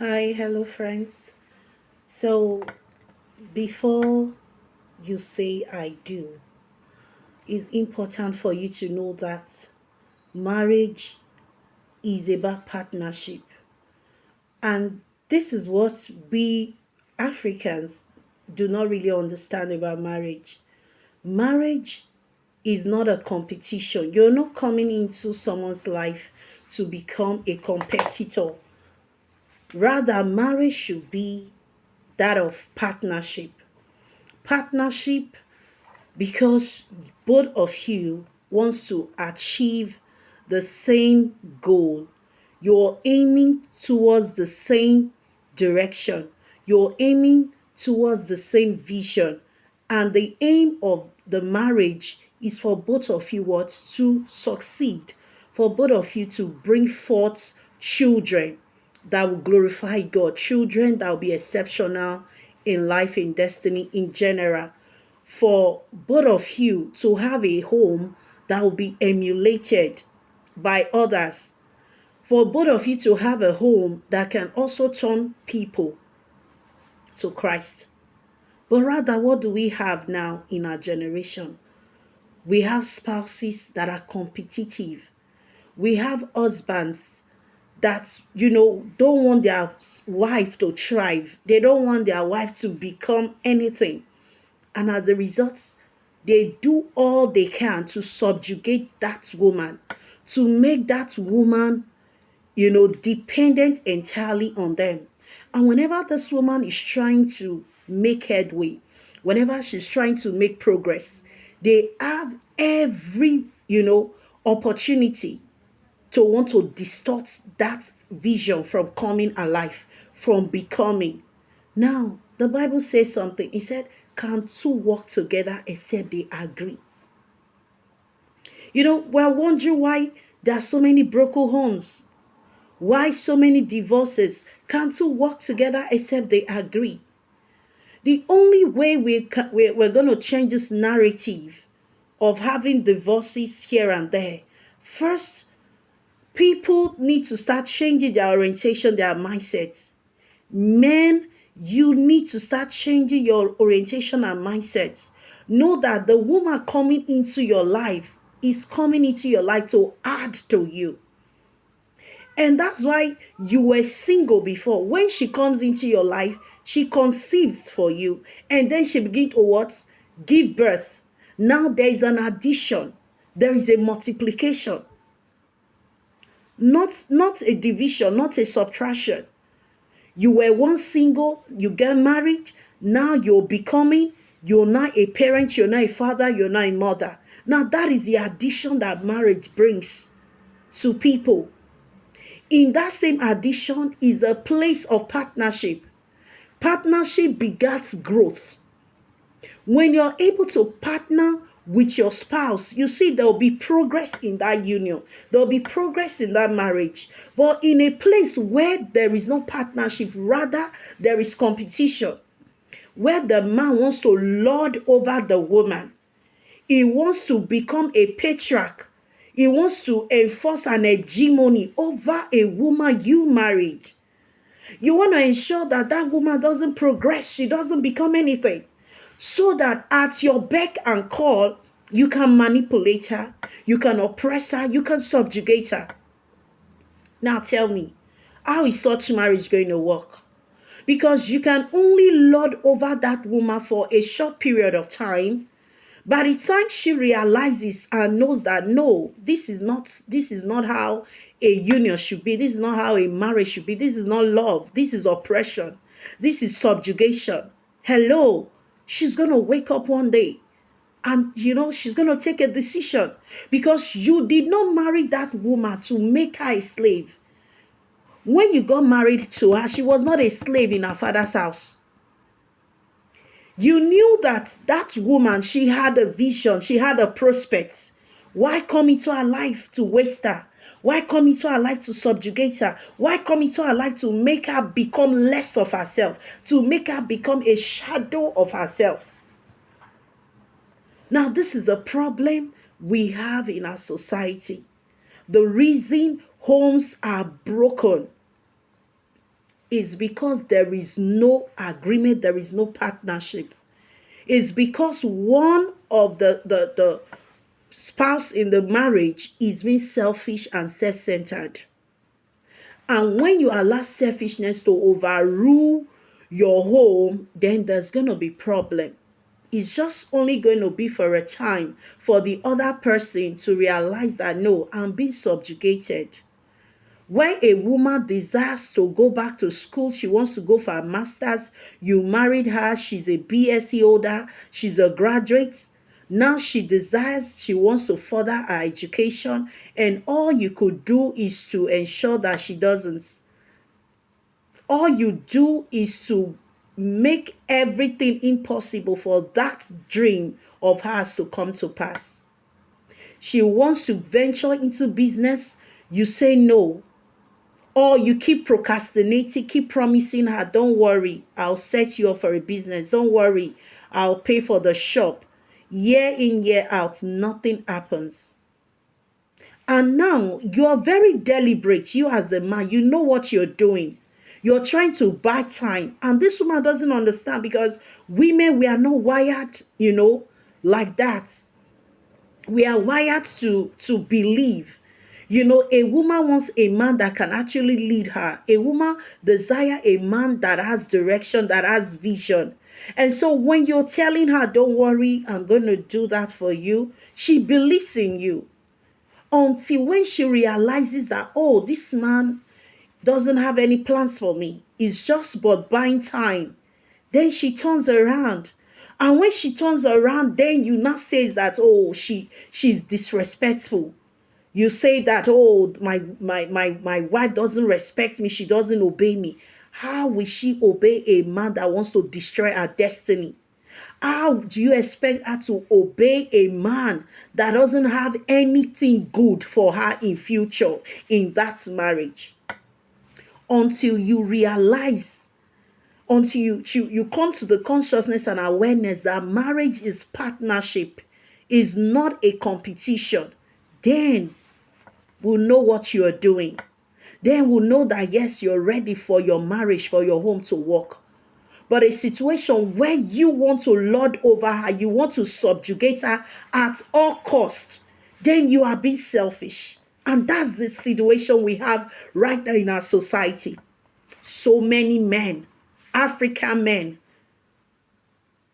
Hi, hello, friends. So, before you say I do, it's important for you to know that marriage is about partnership. And this is what we Africans do not really understand about marriage. Marriage is not a competition. You're not coming into someone's life to become a competitor. Rather, marriage should be that of partnership. Partnership because both of you wants to achieve the same goal. You're aiming towards the same direction. You're aiming towards the same vision. And the aim of the marriage is for both of you what to succeed, for both of you to bring forth children that will glorify God, children that will be exceptional in life, in destiny, in general, for both of you to have a home that will be emulated by others, for both of you to have a home that can also turn people to Christ. But rather, what do we have now in our generation? We have spouses that are competitive. We have husbands that, don't want their wife to thrive. They don't want their wife to become anything. And as a result, they do all they can to subjugate that woman, to make that woman, dependent entirely on them. And whenever this woman is trying to make headway, whenever she's trying to make progress, they have every, opportunity to want to distort that vision from coming alive, from becoming. Now, the Bible says something. It said, can two walk together except they agree? We're wondering why there are so many broken homes. Why so many divorces? Can two work together except they agree? The only way we're going to change this narrative of having divorces here and there, first, people need to start changing their orientation, their mindsets. Men, you need to start changing your orientation and mindsets. Know that the woman coming into your life is coming into your life to add to you. And that's why you were single before. When she comes into your life, she conceives for you. And then she begins to what? Give birth. Now there is an addition. There is a multiplication. Not a division, not a subtraction. You were once single, you get married, now you're not a parent, you're not a father, you're not a mother. Now that is the addition that marriage brings to people. In that same addition is a place of partnership. Partnership begets growth. When you're able to partner with your spouse, you see there'll be progress in that union. There'll be progress in that marriage. But in a place where there is no partnership, rather there is competition, where the man wants to lord over the woman, he wants to become a patriarch, he wants to enforce an hegemony over a woman you married. You want to ensure that that woman doesn't progress, she doesn't become anything, so that at your beck and call, you can manipulate her, you can oppress her, you can subjugate her. Now tell me, how is such marriage going to work? Because you can only lord over that woman for a short period of time. By the time she realizes and knows that no, this is not how a union should be, this is not how a marriage should be, this is not love, this is oppression, this is subjugation. Hello, she's gonna wake up one day and she's gonna take a decision, because you did not marry that woman to make her a slave. When you got married to her, she was not a slave in her father's house. You knew that that woman, she had a vision, she had a prospect. Why come into her life to waste her? Why come into her life to subjugate her? Why come into her life to make her become less of herself, to make her become a shadow of herself? Now, this is a problem we have in our society. The reason homes are broken is because there is no agreement, there is no partnership. It's because one of the spouse in the marriage is being selfish and self-centered. And when you allow selfishness to overrule your home, then there's going to be problem. It's just only going to be for a time for the other person to realize that no, I'm being subjugated. When a woman desires to go back to school, she wants to go for a master's, you married her, she's a BSc holder, she's a graduate. Now she wants to further her education, and all you could do is to ensure that she doesn't. All you do is to make everything impossible for that dream of hers to come to pass. She wants to venture into business, you say no. Or you keep procrastinating, keep promising her, don't worry, I'll set you up for a business. Don't worry, I'll pay for the shop. Year in, year out, nothing happens. And now you are very deliberate. You as a man, you know what you're doing. You're trying to buy time. And this woman doesn't understand because women, we are not wired, like that. We are wired to believe. A woman wants a man that can actually lead her. A woman desires a man that has direction, that has vision. And so when you're telling her, don't worry, I'm going to do that for you, she believes in you. Until when she realizes that, oh, this man doesn't have any plans for me. It's just but buying time. Then she turns around. And when she turns around, then you now say that, oh, she's disrespectful. You say that, oh, my wife doesn't respect me. She doesn't obey me. How will she obey a man that wants to destroy her destiny? How do you expect her to obey a man that doesn't have anything good for her in future in that marriage? Until you realize, until you come to the consciousness and awareness that marriage is partnership, is not a competition, then we'll know what you are doing. Then we'll know that yes, you're ready for your marriage, for your home to work. But a situation where you want to lord over her, you want to subjugate her at all cost, then you are being selfish. And that's the situation we have right now in our society. So many men, African men,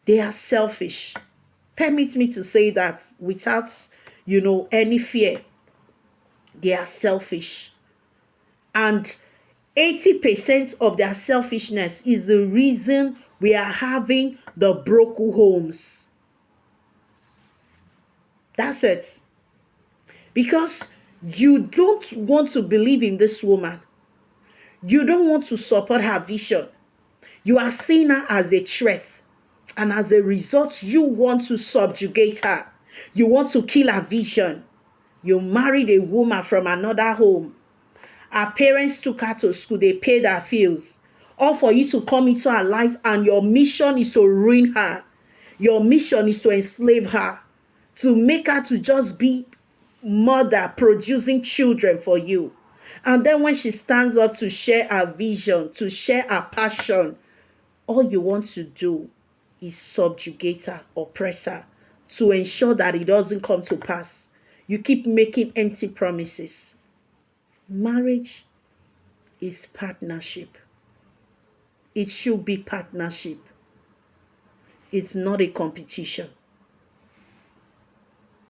they are selfish. Permit me to say that without, any fear. They are selfish. And 80% of their selfishness is the reason we are having the broken homes. That's it. Because you don't want to believe in this woman. You don't want to support her vision. You are seeing her as a threat. And as a result, you want to subjugate her. You want to kill her vision. You married a woman from another home. Her parents took her to school. They paid her fees. All for you to come into her life, and your mission is to ruin her. Your mission is to enslave her. To make her to just be mother producing children for you. And then when she stands up to share her vision, to share her passion, all you want to do is subjugate her, oppress her, to ensure that it doesn't come to pass. You keep making empty promises. Marriage is partnership. It should be partnership. It's not a competition.